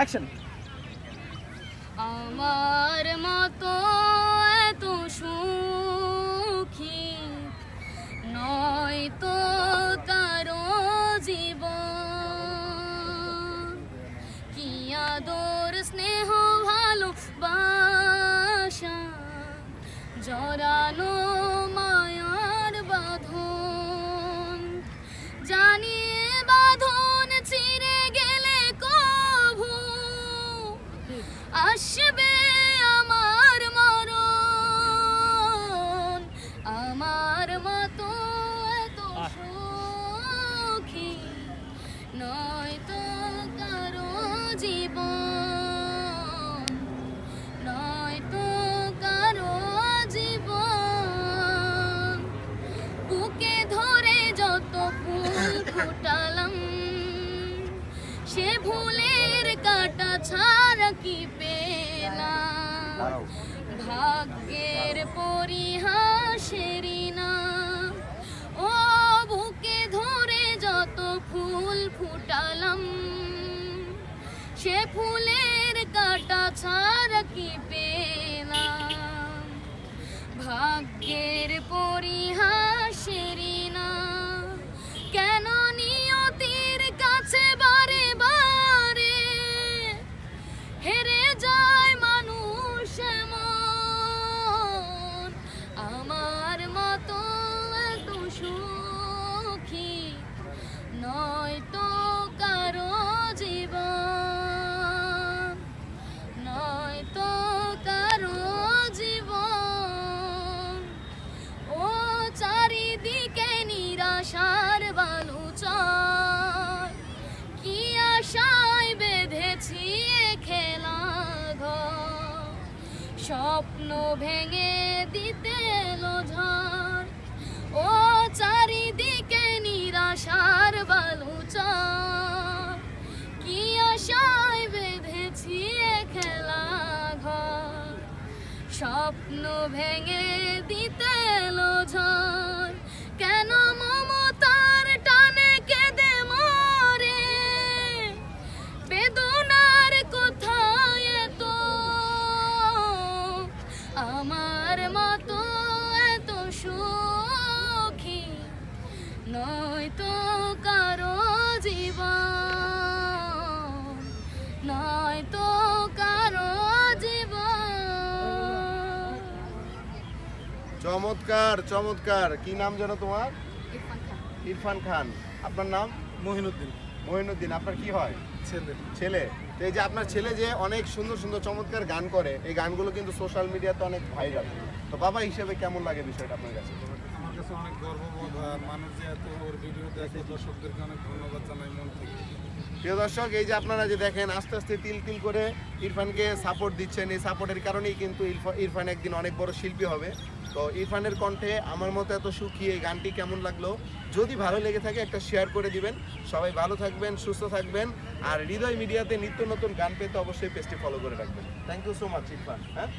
Action. আমার মতো এত সুখী নয় তো কারো জীবন, কি আদর স্নেহ ভালোবাসা জড়ানো মায়ার বাঁধন, জানি বাঁধন ছিঁড়ে গেলে কভু আসবে আমার মরণ। আমার মতো এত সুখী নয় তো কারো জীবন, নয় তো কারো জীবন। বুকে ধরে যত ফুল ফুটালাম সে ভুলের কাটা ছাড়া কি পেলাম, ভাগ্যের পরিহাসেরই না। ও বুকে ধরে যত ফুল ফুটালাম সে ফুলের কাটা ছাড়া কি পেলাম, ভাগ্যের পরিহাসেরই না। কেন নিয়তির কাছে বারে বারে হেরে যায় মানুষ এমন, আমার মতো এত সুখী নয় তো কারো জীবন, নয় তো কারো জীবন। ও চারিদিকে নিরাশার বালুচর, কি আশায় বেঁধেছি এ খেলা ঘর, স্বপ্ন ভেঙে দিতে এলো ঝড়। ও চারিদিকে নিরাশার বালুচর, কি আশায় বেঁধেছি এ খেলা ঘর, স্বপ্ন ভেঙে দিতে এলো ঝড়। কেন মমতার টানে কেঁদে মরে বেদনার কোথায় এত, আমার মতো এত সুখী নয় তো কারো জীবন, নয় তো কারো জীবন। চমৎকার চমৎকার। কি নাম যেন তোমার? ইরফান খান। আপনার নাম? মহিনুদ্দিন। মহিনুদ্দিন। আপনার কি হয়? ছেলে। ছেলে। তো এই যে আপনার ছেলে যে অনেক সুন্দর সুন্দর চমৎকার গান করে, এই গানগুলো কিন্তু সোশ্যাল মিডিয়াতে অনেক ভাইরাল। তো বাবা হিসেবে কেমন লাগে বিষয়টা আপনার কাছে? আমার কাছে অনেক গর্ববোধ হয়, আর মানুষ যে এত ওর ভিডিও দেখে, দর্শকদেরকে অনেক ধন্যবাদ জানাই মন থেকে। প্রিয় দর্শক, এই যে আপনারা যে দেখেন আস্তে আস্তে তিল তিল করে ইরফানকে সাপোর্ট দিচ্ছেন, এই সাপোর্টের কারণেই কিন্তু ইরফান একদিন অনেক বড় শিল্পী হবে। তো ইরফানের কণ্ঠে আমার মতো এত সুখী এই গানটি কেমন লাগলো? যদি ভালো লেগে থাকে একটা শেয়ার করে দিবেন। সবাই ভালো থাকবেন, সুস্থ থাকবেন, আর হৃদয় মিডিয়াতে নিত্য নতুন গান পেতে অবশ্যই পেজটি ফলো করে রাখবেন। Thank you so much Irfan. হ্যাঁ।